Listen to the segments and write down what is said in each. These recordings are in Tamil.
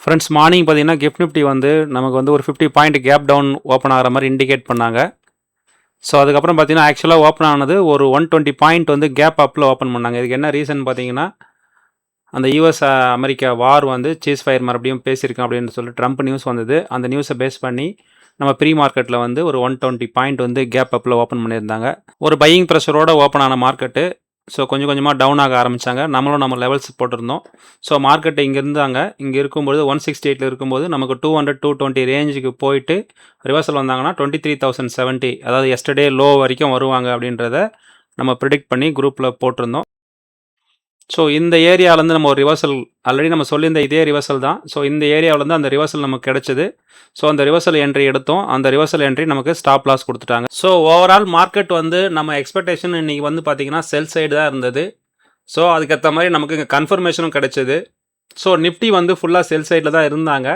ஃப்ரெண்ட்ஸ் மார்னிங் பார்த்தீங்கன்னா கிஃப்ட் நிஃப்டி வந்து நமக்கு வந்து ஒரு 50 பாயிண்ட் கேப் டவுன் ஓப்பன் ஆகிற மாதிரி இண்டிகேட் பண்ணாங்க. ஸோ அதுக்கப்புறம் பார்த்தீங்கன்னா ஆக்சுவலாக ஓப்பன் ஆனது ஒரு 120 பாயிண்ட் வந்து கேப் அப்பில் ஓப்பன் பண்ணாங்க. இதுக்கு என்ன ரீசன் பார்த்தீங்கன்னா அந்த யூஎஸ் அமெரிக்கா வார் வந்து சீஸ் ஃபயர் மறுபடியும் பேசியிருக்கோம் அப்படின்னு சொல்லி ட்ரம்ப் நியூஸ் வந்தது. அந்த நியூஸை பேஸ் பண்ணி நம்ம ப்ரீ மார்க்கெட்டில் வந்து ஒரு 120 பாயிண்ட் வந்து கேப் அப்பில் ஓப்பன் பண்ணியிருந்தாங்க. ஒரு பையிங் ப்ரெஷரோட ஓப்பன் ஆன மார்க்கெட்டு. ஸோ கொஞ்சம் கொஞ்சமாக டவுன் ஆக ஆரம்பித்தாங்க. நம்மளும் நம்ம லெவல்ஸ் போட்டிருந்தோம். ஸோ மார்க்கெட் இங்கே இருக்கும்போது 168 இருக்கும்போது நமக்கு 200 220 ரேஞ்சுக்கு போயிட்டு ரிவர்சல் வந்தாங்கன்னா 23,070 அதாவது எஸ்டர்டே லோ வரைக்கும் வருவாங்க அப்படின்றத நம்ம ப்ரிடிக்ட் பண்ணி குரூப்பில் போட்டிருந்தோம். ஸோ இந்த ஏரியாவிலேருந்து நம்ம ஒரு ரிவர்சல் ஆல்ரெடி நம்ம சொல்லியிருந்த இதே ரிவர்சல் தான். ஸோ இந்த ஏரியாவிலேருந்து அந்த ரிவர்சல் நமக்கு கிடச்சிது. ஸோ அந்த ரிவர்சல் என்ட்ரி எடுத்தோம். அந்த ரிவர்சல் என்ட்ரி நமக்கு ஸ்டாப் லாஸ் கொடுத்துட்டாங்க. ஸோ ஓவரால் மார்க்கெட் வந்து நம்ம எக்ஸ்பெக்டேஷன் இன்றைக்கி வந்து பார்த்திங்கன்னா செல் சைடு தான் இருந்தது. ஸோ அதுக்கேற்ற மாதிரி நமக்கு இங்கே கன்ஃபர்மேஷனும் கிடச்சிது. ஸோ நிஃப்டி வந்து ஃபுல்லாக செல் சைடில் தான் இருந்தாங்க.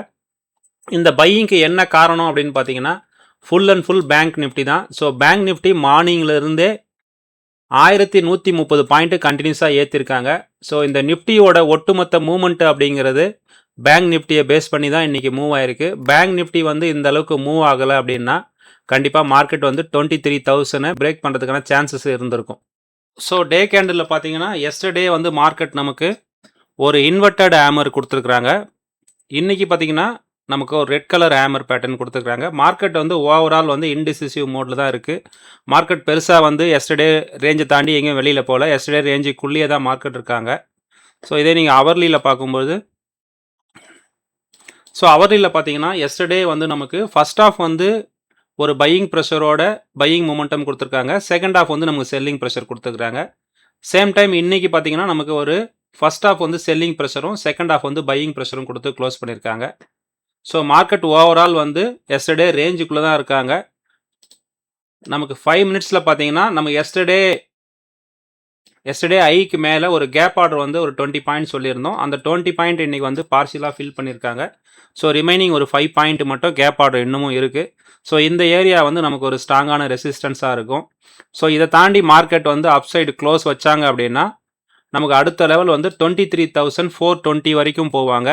இந்த பையிங்க்கு என்ன காரணம் அப்படின்னு பார்த்தீங்கன்னா full and full bank Nifty தான். ஸோ பேங்க் நிஃப்டி மார்னிங்லேருந்தே 1130 பாயிண்ட்டு கண்டினியூஸாக ஏற்றிருக்காங்க. ஸோ இந்த நிஃப்டியோட ஒட்டுமொத்த மூவ்மெண்ட்டு அப்படிங்கிறது பேங்க் நிஃப்டியை பேஸ் பண்ணி தான் இன்றைக்கி மூவ் ஆகிருக்கு. பேங்க் நிஃப்டி வந்து இந்த அளவுக்கு மூவ் ஆகலை அப்படின்னா கண்டிப்பாக மார்க்கெட் வந்து 23,000 பிரேக் பண்ணுறதுக்கான சான்சஸ் இருந்திருக்கும். ஸோ டே கேண்டில் பார்த்தீங்கன்னா எஸ்டர்டே வந்து மார்க்கெட் நமக்கு ஒரு இன்வெர்டட் ஹேமர் கொடுத்துருக்குறாங்க. இன்றைக்கி பார்த்தீங்கன்னா நமக்கு ஒரு ரெட் கலர் ஹேமர் பேட்டர்ன் கொடுத்துருக்காங்க. மார்க்கெட் வந்து ஓவரால் வந்து இன்டிசிசிவ் மோடில் தான் இருக்குது. மார்க்கெட் பெருசாக வந்து எஸ்டர்டே ரேஞ்சை தாண்டி எங்கேயும் வெளியில் போகல. எஸ்டர்டே ரேஞ்சுக்குள்ளேயே தான் மார்க்கெட் இருக்காங்க. ஸோ இதே நீங்கள் அவர்லியில் பார்க்கும்போது அவர்லியில் பார்த்தீங்கன்னா எஸ்டர்டே வந்து நமக்கு ஃபர்ஸ்ட் ஆஃப் வந்து ஒரு பையிங் ப்ரெஷரோட பையிங் மொமெண்டம் கொடுத்துருக்காங்க. செகண்ட் ஆஃப் வந்து நமக்கு செல்லிங் ப்ரெஷர் கொடுத்துருக்காங்க. சேம் டைம் இன்றைக்கி பார்த்தீங்கன்னா நமக்கு ஒரு ஃபர்ஸ்ட் ஆஃப் வந்து செல்லிங் ப்ரெஷரும் செகண்ட் ஆஃப் வந்து பையிங் ப்ரெஷரும் கொடுத்து க்ளோஸ் பண்ணியிருக்காங்க. ஸோ மார்க்கெட் ஓவரால் வந்து எஸ்டர்டே ரேஞ்சுக்குள்ளே தான் இருக்காங்க. நமக்கு 5 மினிட்ஸில் பார்த்தீங்கன்னா நம்ம எஸ்டர்டே ஐக்கு மேலே ஒரு கேப் ஆர்டர் வந்து ஒரு 20 பாயிண்ட் சொல்லியிருந்தோம். அந்த 20 பாயிண்ட் இன்றைக்கி வந்து பார்சியலாக ஃபில் பண்ணியிருக்காங்க. ஸோ ரிமைனிங் ஒரு 5 பாயிண்ட் மட்டும் கேப் ஆர்டர் இன்னமும் இருக்குது. ஸோ இந்த ஏரியா வந்து நமக்கு ஒரு ஸ்ட்ராங்கான ரெசிஸ்டன்ஸாக இருக்கும். ஸோ இதை தாண்டி மார்க்கெட் வந்து அப்சைடு க்ளோஸ் வச்சாங்க அப்படின்னா நமக்கு அடுத்த லெவல் வந்து 23,420 வரைக்கும் போவாங்க.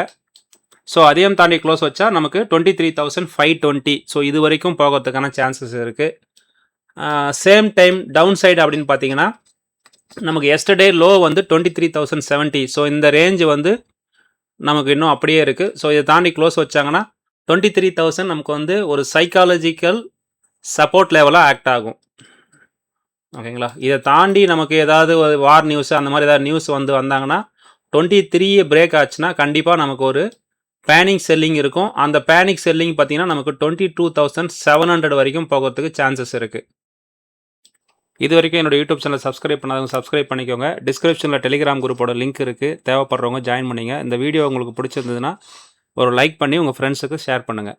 ஸோ அதையும் தாண்டி க்ளோஸ் வச்சா நமக்கு 23,520. ஸோ இது வரைக்கும் போகிறதுக்கான சான்சஸ் இருக்குது. சேம் டைம் டவுன் சைடு அப்படின்னு பார்த்தீங்கன்னா நமக்கு எஸ்டர்டே லோ வந்து 23,070. ஸோ இந்த ரேஞ்சு வந்து நமக்கு இன்னும் அப்படியே இருக்குது. ஸோ இதை தாண்டி க்ளோஸ் வச்சாங்கன்னா 23,000 நமக்கு வந்து ஒரு சைக்காலஜிக்கல் சப்போர்ட் லெவலாக ஆக்ட் ஆகும். ஓகேங்களா? இதை தாண்டி நமக்கு ஏதாவது ஒரு வார் நியூஸ் அந்த மாதிரி ஏதாவது நியூஸ் வந்து வந்தாங்கன்னா 23 பிரேக் ஆச்சுன்னா கண்டிப்பாக நமக்கு ஒரு பேனிக் செல்லிங் இருக்கும். அந்த பேனிக் செல்லிங் பார்த்தீங்கன்னா நமக்கு 22,700 வரைக்கும் போகிறதுக்கு சான்சஸ் இருக்குது. இது வரைக்கும் என்னோட யூடியூப் சேனல் சப்ஸ்கிரைப் பண்ணாதவங்க சப்ஸ்கிரைப் பண்ணிக்கோங்க. டிஸ்கிரிப்ஷனில் டெலிகிராம் குரூப்போட லிங்க் இருக்குது. தேவைப்படுறவங்க ஜாயின் பண்ணிங்க. இந்த வீடியோ உங்களுக்கு பிடிச்சிருந்ததுன்னா ஒரு லைக் பண்ணி உங்கள் ஃப்ரெண்ட்ஸுக்கு ஷேர் பண்ணுங்கள்.